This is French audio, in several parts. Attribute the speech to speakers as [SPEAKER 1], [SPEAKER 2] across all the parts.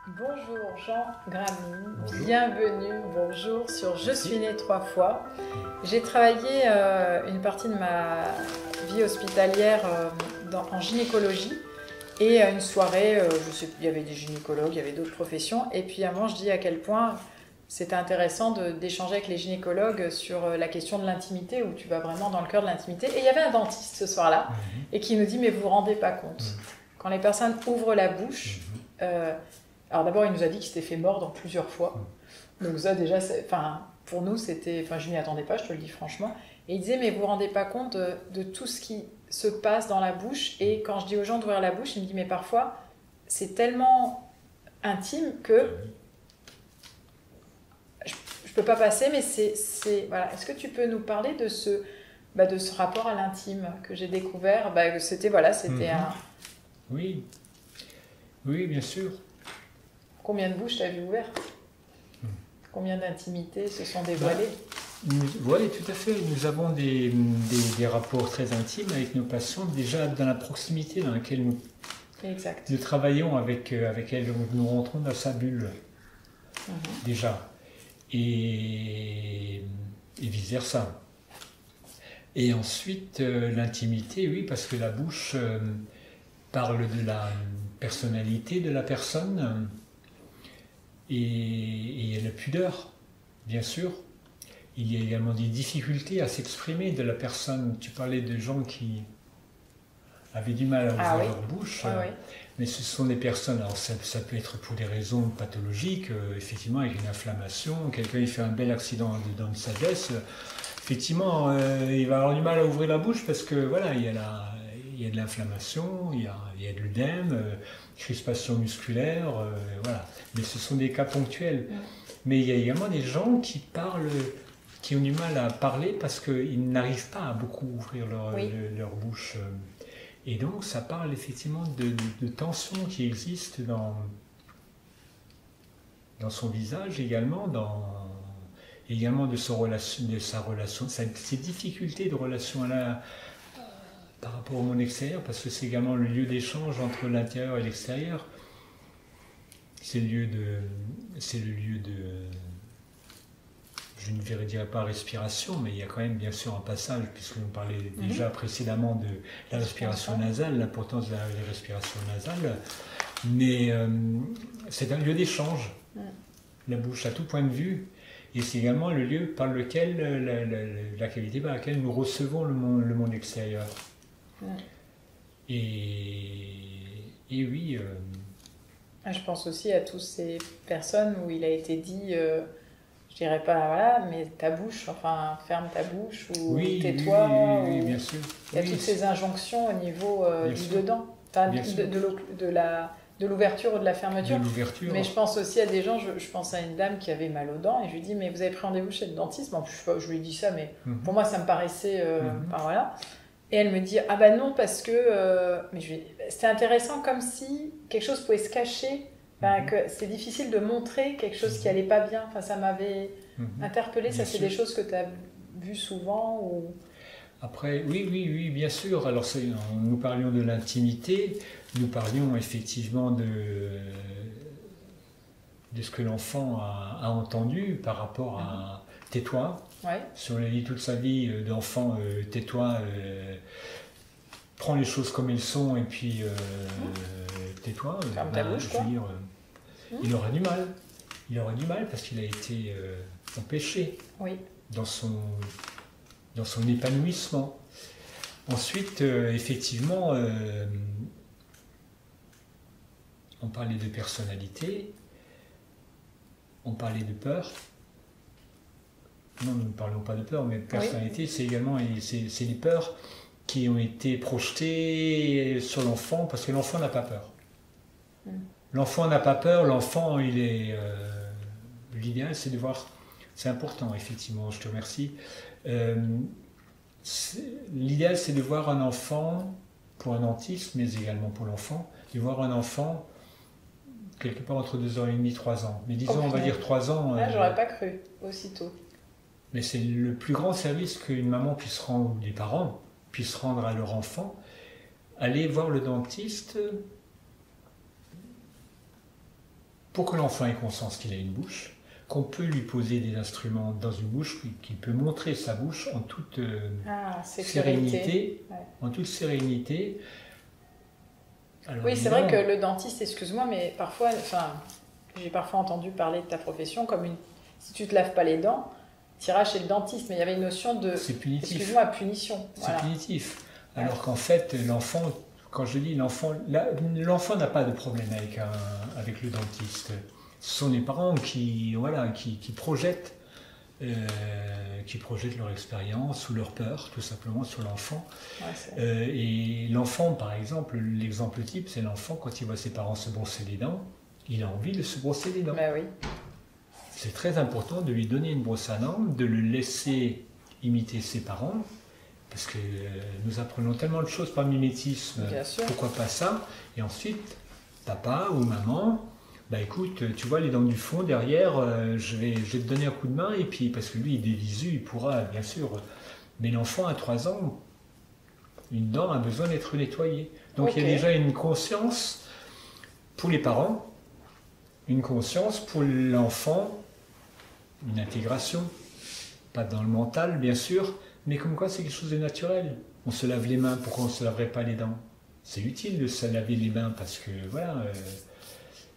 [SPEAKER 1] Bonjour Jean Gramine,
[SPEAKER 2] Bonjour.
[SPEAKER 1] bienvenue, bonjour sur Je
[SPEAKER 2] Merci.
[SPEAKER 1] suis né 3 fois. J'ai travaillé une partie de ma vie hospitalière en gynécologie et à une soirée, je sais plus, il y avait des gynécologues, il y avait d'autres professions et puis à un moment je dis à quel point c'était intéressant d'échanger avec les gynécologues sur la question de l'intimité où tu vas vraiment dans le cœur de l'intimité. Et il y avait un dentiste ce soir-là et qui nous dit mais vous vous rendez pas compte, quand les personnes ouvrent la bouche, alors d'abord, il nous a dit qu'il s'était fait mordre plusieurs fois. Donc ça déjà, pour nous, c'était... Enfin, je m'y attendais pas, je te le dis franchement. Et il disait, mais vous vous rendez pas compte de tout ce qui se passe dans la bouche. Et quand je dis aux gens d'ouvrir la bouche, il me dit, mais parfois, c'est tellement intime que je peux pas passer, mais voilà. Est-ce que tu peux nous parler de ce rapport à l'intime que j'ai découvert? C'était un...
[SPEAKER 2] Oui, oui, bien sûr.
[SPEAKER 1] Combien de bouches t'as vu ouvertes? Combien d'intimités se sont dévoilées?
[SPEAKER 2] Oui, tout à fait. Nous avons des rapports très intimes avec nos patients, déjà dans la proximité dans laquelle
[SPEAKER 1] Exact.
[SPEAKER 2] nous travaillons avec elles. Nous rentrons dans sa bulle, déjà. Et vice-versa. Et ensuite, l'intimité, oui, parce que la bouche parle de la personnalité de la personne et la pudeur, bien sûr. Il y a également des difficultés à s'exprimer de la personne. Tu parlais de gens qui avaient du mal à ouvrir leur bouche, mais ce sont des personnes, alors ça peut être pour des raisons pathologiques, effectivement avec une inflammation, quelqu'un il fait un bel accident de dents de sagesse, effectivement il va avoir du mal à ouvrir la bouche parce que voilà, il y a de l'inflammation, il y a de l'œdème, crispation musculaire, voilà. Mais ce sont des cas ponctuels. Mais il y a également des gens qui ont du mal à parler parce qu'ils n'arrivent pas à beaucoup ouvrir leur bouche. Et donc ça parle effectivement de tensions qui existent dans son visage également, également de sa relation, ses difficultés de relation par rapport au monde extérieur, parce que c'est également le lieu d'échange entre l'intérieur et l'extérieur. C'est le lieu de, je ne dirais pas respiration, mais il y a quand même bien sûr un passage, puisque nous parlait déjà précédemment de la respiration nasale, l'importance de la respiration nasale, mais c'est un lieu d'échange, la bouche à tout point de vue, et c'est également le lieu par lequel, la qualité par laquelle nous recevons le monde extérieur. Et oui...
[SPEAKER 1] Je pense aussi à toutes ces personnes où il a été dit, je dirais pas voilà, mais ta bouche, enfin ferme ta bouche ou tais-toi.
[SPEAKER 2] Oui, bien sûr.
[SPEAKER 1] Il y a toutes ces injonctions au niveau du dedans, enfin, de l'ouverture ou de la fermeture. Mais je pense aussi à des gens, je pense à une dame qui avait mal aux dents et je lui dis mais vous avez pris rendez-vous chez le dentiste? Bon, je lui ai dit ça, mais pour moi ça me paraissait, enfin voilà. Et elle me dit ah bah non parce que c'était intéressant comme si quelque chose pouvait se cacher, que c'est difficile de montrer quelque chose qui allait pas bien. Enfin ça m'avait interpellée. Ça c'est des choses que tu as vues souvent ou...
[SPEAKER 2] Après oui bien sûr. Alors nous parlions de l'intimité, nous parlions effectivement de ce que l'enfant a entendu par rapport à tais-toi. Si on a dit toute sa vie d'enfant, tais-toi, prends les choses comme elles sont et puis tais-toi.
[SPEAKER 1] Ferme ta bouche, quoi.
[SPEAKER 2] Il aura du mal. Il aura du mal parce qu'il a été empêché dans son épanouissement. Ensuite, effectivement, on parlait de personnalité, on parlait de peur. Non, nous ne parlons pas de peur, mais personnalité, c'est également c'est les peurs qui ont été projetées sur l'enfant, parce que l'enfant n'a pas peur. L'enfant n'a pas peur, l'enfant, l'idéal, c'est de voir... C'est important, effectivement, je te remercie. L'idéal, c'est de voir un enfant, pour un dentiste, mais également pour l'enfant, de voir un enfant quelque part entre 2 ans et demi, 3 ans. Mais disons, on va dire 3 ans...
[SPEAKER 1] Là, j'aurais pas cru, aussitôt.
[SPEAKER 2] Mais c'est le plus grand service qu'une maman puisse rendre, ou des parents puissent rendre à leur enfant. Aller voir le dentiste pour que l'enfant ait conscience qu'il a une bouche, qu'on peut lui poser des instruments dans une bouche, qu'il peut montrer sa bouche en toute sérénité. Ouais. En toute sérénité.
[SPEAKER 1] Alors, oui, c'est vrai que le dentiste, excuse-moi, mais parfois, j'ai parfois entendu parler de ta profession comme si tu ne te laves pas les dents, tu iras chez le dentiste, mais il y avait une notion de...
[SPEAKER 2] C'est punitif.
[SPEAKER 1] Excuse-moi, punition.
[SPEAKER 2] C'est punitif. Alors qu'en fait, l'enfant, quand je dis l'enfant n'a pas de problème avec le dentiste. Ce sont les parents qui projettent leur expérience ou leur peur, tout simplement, sur l'enfant. Ouais, et l'enfant, par exemple, l'exemple type, c'est l'enfant, quand il voit ses parents se brosser les dents, il a envie de se brosser les dents.
[SPEAKER 1] Ben oui.
[SPEAKER 2] C'est très important de lui donner une brosse à dents, de le laisser imiter ses parents, parce que nous apprenons tellement de choses par mimétisme, pourquoi pas ça? Et ensuite, papa ou maman, bah écoute, tu vois les dents du fond, derrière, je vais te donner un coup de main, et puis, parce que lui, il est visu, il pourra, bien sûr. Mais l'enfant à 3 ans, une dent a besoin d'être nettoyée. Donc il y a déjà une conscience pour les parents, une conscience pour l'enfant, une intégration, pas dans le mental, bien sûr, mais comme quoi c'est quelque chose de naturel. On se lave les mains, pourquoi on ne se laverait pas les dents? C'est utile de se laver les mains, parce que, voilà...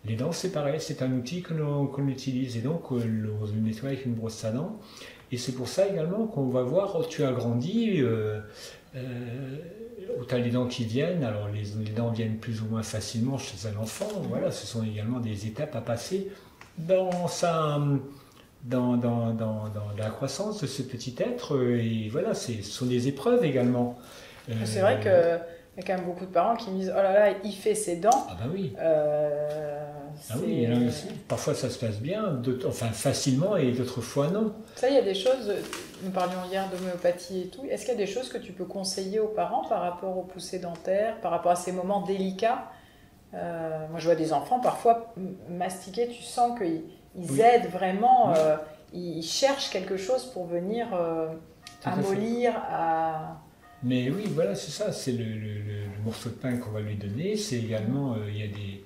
[SPEAKER 2] les dents, c'est pareil, c'est un outil qu'on utilise, et donc on le nettoie avec une brosse à dents. Et c'est pour ça également qu'on va voir, tu as grandi, tu as les dents qui viennent, alors les dents viennent plus ou moins facilement chez un enfant, voilà, ce sont également des étapes à passer dans la croissance de ce petit être, et voilà, ce sont des épreuves également.
[SPEAKER 1] C'est vrai que... Il y a quand même beaucoup de parents qui me disent « Oh là là, il fait ses dents ».
[SPEAKER 2] Ah bah oui. Oui, parfois ça se passe bien, facilement, et d'autres fois non.
[SPEAKER 1] Ça, il y a des choses, nous parlions hier d'homéopathie et tout, est-ce qu'il y a des choses que tu peux conseiller aux parents par rapport aux poussées dentaires, par rapport à ces moments délicats? Moi je vois des enfants parfois mastiquer, tu sens qu'ils aident vraiment, ils cherchent quelque chose pour venir amollir,
[SPEAKER 2] Mais oui, voilà, c'est ça, c'est le morceau de pain qu'on va lui donner, c'est également, il y a des...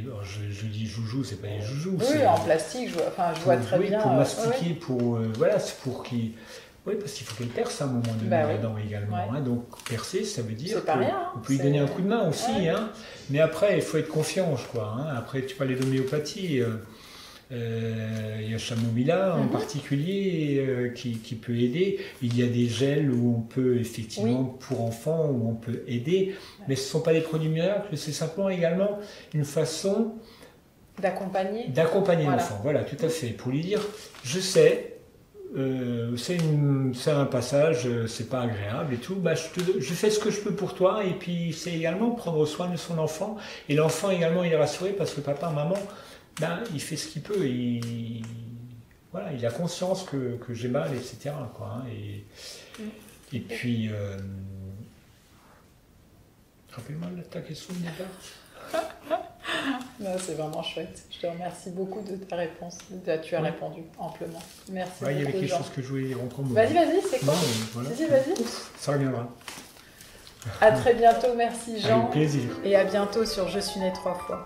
[SPEAKER 2] alors je dis joujou, c'est pas des joujoux.
[SPEAKER 1] Oui, en plastique, je vois très bien.
[SPEAKER 2] Pour mastiquer, voilà, c'est pour qu'il... Oui, parce qu'il faut qu'elle perce à un moment donné là-dedans également. Ouais. Hein, donc percer, ça veut dire qu'on peut lui donner un coup de main aussi. Ouais. Hein, mais après, il faut être confiant, je crois. Hein, après, tu parlais d'homéopathie. Il y a Chamomilla en particulier qui peut aider. Il y a des gels où on peut effectivement pour enfants où on peut aider, mais ce ne sont pas des produits miracles, c'est simplement également une façon d'accompagner l'enfant. Voilà, tout à fait. Pour lui dire, je sais, c'est un passage, c'est pas agréable et tout, bah, je fais ce que je peux pour toi, et puis c'est également prendre soin de son enfant, et l'enfant également il est rassuré parce que papa, maman, ben, il fait ce qu'il peut, voilà, il a conscience que j'ai mal, etc. Quoi, hein, et puis, rappelle-moi ta question de départ.
[SPEAKER 1] C'est vraiment chouette. Je te remercie beaucoup de ta réponse. Tu as répondu amplement. Merci beaucoup.
[SPEAKER 2] Il y avait quelque chose que je voulais dire encore.
[SPEAKER 1] Vas-y, c'est quoi? Voilà. Vas-y.
[SPEAKER 2] Ça reviendra.
[SPEAKER 1] À très bientôt. Merci Jean.
[SPEAKER 2] Avec plaisir.
[SPEAKER 1] Et à bientôt sur Je suis né 3 fois.